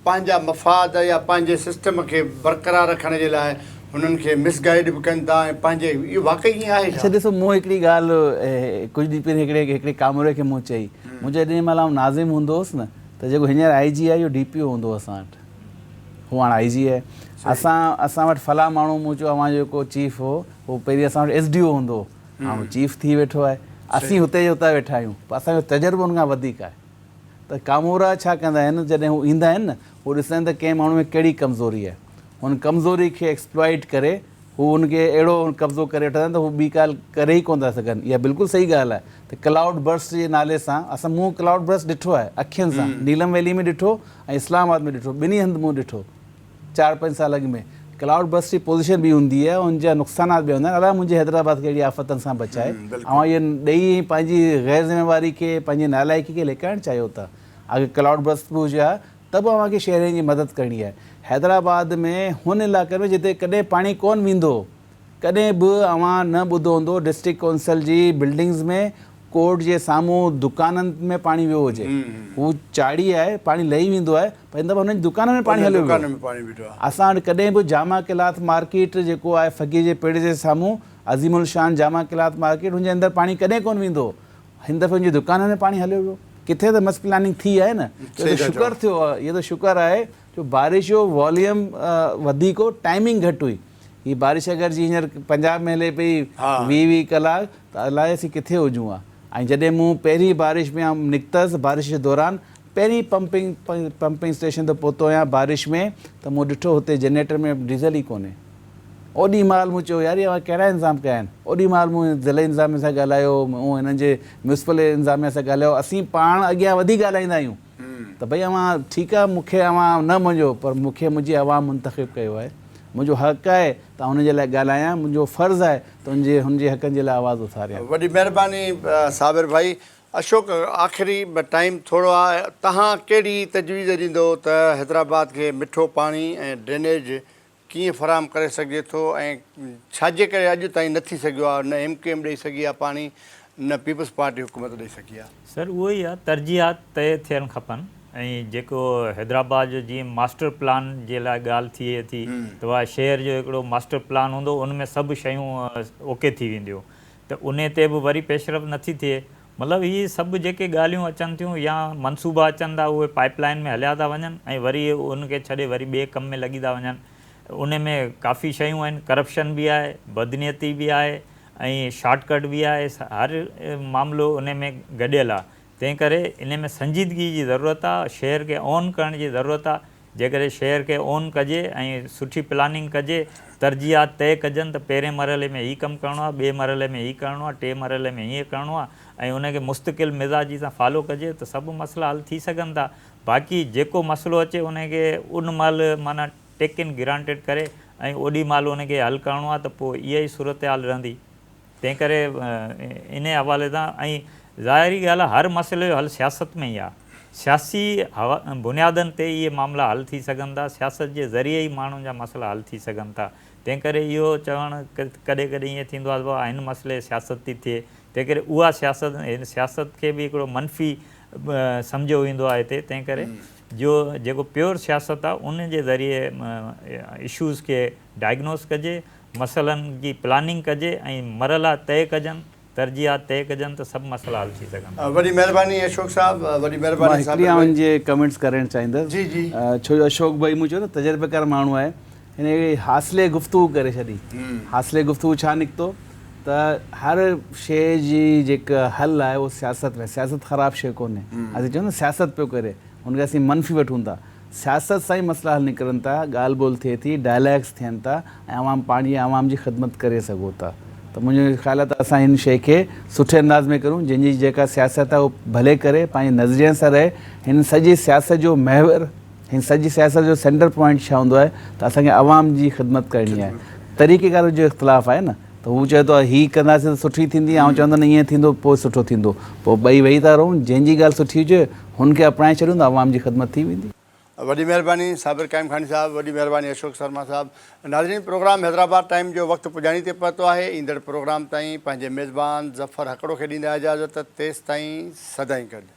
पंहिंजा मफ़ाद या पंहिंजे सिस्टम खे बरक़रार रखण जे लाइ हुननि खे मिसगाइड बि कनि था ऐं पंहिंजे, इहो वाक़ई ईअं आहे? अच्छा ॾिसो, मूं हिकिड़ी ॻाल्हि कुझु ॾींहं पहिरीं हिकिड़े कामोरे खे मूं चई, मुंहिंजे जेॾी महिल आउं नाज़िम हूंदो हुउसि न, त जेको हींअर IG आहे इहो DPO हूंदो असां वटि, हू हाणे IG आहे। असां वटि फलां माण्हू, मूं चयो अव्हां जेको चीफ हो उहो पहिरीं असां वटि SDO हूंदो, हाणे चीफ थी वेठो आहे। असीं हुते जे हुतां वेठा आहियूं, पर असांजो तजुर्बो हुन खां वधीक आहे। त कामोरा छा कंदा आहिनि, जॾहिं हू ईंदा आहिनि न, हू ॾिसनि त कंहिं माण्हू में कहिड़ी कमज़ोरी आहे, हुन कमज़ोरी खे एक्सप्लॉइट करे हू हुनखे अहिड़ो कब्ज़ो करे वठंदा आहिनि त हू ॿी ॻाल्हि करे ई कोन था सघनि। इहा बिल्कुलु सही ॻाल्हि आहे। त क्लाउड बर्स्ट जे नाले सां मूं क्लाउड बर्स्ट ॾिठो आहे अखियुनि सां, नीलम वैली में ॾिठो ऐं इस्लामाबाद में ॾिठो, ॿिन्ही हंधि मूं ॾिठो 4-5 साल अॻु में। क्लाउड बर्स्ट जी पोज़ीशन बि हूंदी आहे, उनजा नुक़सानात बि हूंदा आहिनि। अलाए मुंहिंजे हैदराबाद खे अहिड़ी आफ़तनि सां बचाए। ऐं इहे ॾेई पंहिंजी गैर ज़िम्मेवारी खे, पंहिंजी नालाइकी खे लिकाइणु चाहियो था। अगरि क्लाउड बर्स्ट बि हुजे हा त बि अव्हांखे शहरनि जी मदद करणी आहे। हैदराबाद में हुन इलाइक़े में जिते कॾहिं पाणी कोन वेंदो, कॾहिं बि अव्हां न ॿुधो हूंदो डिस्ट्रिक्ट काउंसिल जी बिल्डिंग्स में कोर्ट जे साम्हूं दुकाननि में पाणी वियो हुजे। हू चाढ़ी आहे, पाणी लही वेंदो आहे, पर हिन दफ़ा हुननि दुकान में पाणी हलियो वियो। असां वटि कॾहिं बि जामा किलात मार्केट जेको आहे फ़क़ीर जे पेड़ जे साम्हूं, अज़ीमुल शान जामा किलात मार्केट, हुनजे अंदरि पाणी कॾहिं कोन वेंदो। हिन दफ़े हुनजी दुकान में पाणी हलियो वियो। किथे त मस्त प्लानिंग थी आहे न। शुक्र थियो आहे, इहो त शुक्र आहे जो बारिश जो वॉल्यूम वधीक हो, टाइमिंग घटि हुई। हीअ बारिश अगरि जी हींअर पंजाब में हले पई 20 कलाक, त अलाए असीं किथे हुजूं हा। ऐं जॾहिं मूं पहिरीं बारिश में निकितसि, बारिश जे दौरान पहिरीं पंपिंग स्टेशन ते पहुतो आहियां बारिश में, त मूं ॾिठो हुते जनरेटर में डीज़ल ई कोन्हे। ओॾी महिल मूं चयो यार इहा कहिड़ा इंतज़ाम कया आहिनि। ओॾी महिल मूं ज़िले इंतिज़ामिया सां ॻाल्हायो, मूं हिननि जे म्यूनिसिपल इंतिज़ामिया सां ॻाल्हायो। असीं पाण अॻियां वधी ॻाल्हाईंदा आहियूं त भई अव्हां ठीकु आहे, मूंखे अव्हां न मञो, पर मूंखे मुंहिंजी आवाम मुंतख़िब कयो आहे। मुंहिंजो हक़ु आहे त हुनजे लाइ ॻाल्हायां, मुंहिंजो फ़र्ज़ु आहे त हुनजे हक़नि जे लाइ आवाज़ु उथारियां। वॾी महिरबानी साबिर भाई। अशोक, आख़िरी टाइम थोरो आहे, तव्हां कहिड़ी तजवीज़ ॾींदो त हैदराबाद खे मिठो पाणी ऐं ड्रेनेज कीअं फ़राहम करे सघिजे थो, ऐं छाजे करे अॼु ताईं न थी सघियो आहे? न MKM ॾेई सघी आहे पाणी, न पीपल्स पार्टी हुकूमत ॾेई सघी आहे। सर उहो ई आहे, तरजीहात तय थियणु खपनि। ऐं जेको हैदराबाद जो जीअं मास्टर प्लान जे लाइ ॻाल्हि थिए थी, त उहा शहर जो हिकिड़ो मास्टर प्लान हूंदो, उन में सभु शयूं ओके थी वेंदियूं। त उन ते बि वरी पेशरफ़ नथी थिए। मतिलबु इहे सभु जेके ॻाल्हियूं अचनि थियूं या मनसूबा अचनि था उहे पाइपलाइन में हलिया था वञनि ऐं वरी उनखे छॾे वरी ॿिए कम में लॻी था वञनि। उन में काफ़ी शयूं आहिनि, करप्शन बि आहे, बदनीयती बि आहे ऐं शॉर्टकट बि आहे, हर मामिलो उन में गॾियल आहे। तंहिं करे इन में संजीदगी जी ज़रूरत आहे, शहर खे ऑन करण जी ज़रूरत आहे। जेकॾहिं शहर खे ऑन कजे ऐं सुठी प्लानिंग कजे, तरजीहात तय कजनि त पहिरें मरहले में हीउ कमु करिणो आहे, ॿिए मरहले में हीउ करिणो आहे, टे मरहले में हीअं करिणो आहे ऐं उनखे मुस्तक़िल मिज़ाजी सां फॉलो कजे त सभु मसइला हल थी सघनि था। बाक़ी जेको मसइलो अचे उनखे उन महिल माना टेक इन ग्रांटेड करे ऐं ओॾी महिल उनखे हल करिणो आहे त पोइ इहा ई सूरत हाल रहंदी। तंहिं करे इन हवाले सां ऐं ज़ाहिरी ॻाल्हि आहे हर मसइले जो हल सियासत में ई आहे। सियासी बुनियादनि ते इहे मामला हल थी सघनि था, सियासत जे ज़रिए ई माण्हुनि जा मसइला हल थी सघनि था। तंहिं करे इहो चवणु कॾहिं कॾहिं ईअं थींदो आहे भाउ हिन मसइले सियासत थी थिए, तंहिं करे उहा सियासत हिन सियासत खे बि हिकिड़ो मनफ़ी सम्झो वेंदो आहे हिते। तंहिं करे जो जेको प्योर सियासत आहे उन जे ज़रिए इशूज़ खे डायग्नोस कजे, मसइलनि जी प्लानिंग कजे ऐं मरहला तय कजनि, तरजीहात तय कजनि त सभु मसइला हल थी सघनि। वॾी महिरबानी अशोक साहब, वॾी महिरबानी हिकिड़ी जे कमेंट्स करणु चाहींदुसि। जी जी। छो जो अशोक भाई मूं चयो न तजर्बेकार माण्हू आहे, हिन हासिले गुफ़्तगू करे छॾी। हासिले गुफ़्तगू छा निकितो त हर शइ जी जेका हल आहे उहो सियासत में, सियासत ख़राबु शइ कोन्हे। असीं चऊं न सियासत पियो करे, हुनखे असीं मनफ़ी वठूं था। सियासत सां ई मसइला हल निकिरनि था, ॻाल्हि ॿोल्हि थिए थी, डायलॉग्स थियनि था ऐं आवाम पंहिंजी आवाम जी ख़िदमत करे सघो था। त मुंहिंजो ख़्यालु आहे त असां हिन शइ खे सुठे अंदाज़ में करूं, जंहिंजी जेका सियासत आहे उहो भले करे पंहिंजे नज़रिए सां रहे। हिन सॼी सियासत जो महवर, हिन सॼी सियासत जो सेंटर पॉइंट छा हूंदो आहे त असांखे आवाम जी ख़िदमत करणी आहे। तरीक़ेकार जो इख़्तिलाफ़ु आहे न, त हू चए थो हीअ कंदासीं त सुठी थींदी, ऐं चवंदा न ईअं थींदो पोइ सुठो थींदो। पोइ ॿई वेही था रहूं, जंहिंजी ॻाल्हि सुठी हुजे हुनखे अपनाए छॾियूं त आवाम जी ख़िदमत थी वेंदी। वॾी महिरबानी साबिर क़ाइम खानी साहब, वॾी महिरबानी अशोक शर्मा साहब। नाज़रीन, प्रोग्राम हैदराबाद टाइम जो वक़्तु पुॼाणी ते पहुतो आहे। ईंदड़ प्रोग्राम ताईं पंहिंजे मेज़बान ज़फ़र हकड़ो खे ॾींदा इजाज़त। तेसि ताईं सदाईं गॾु।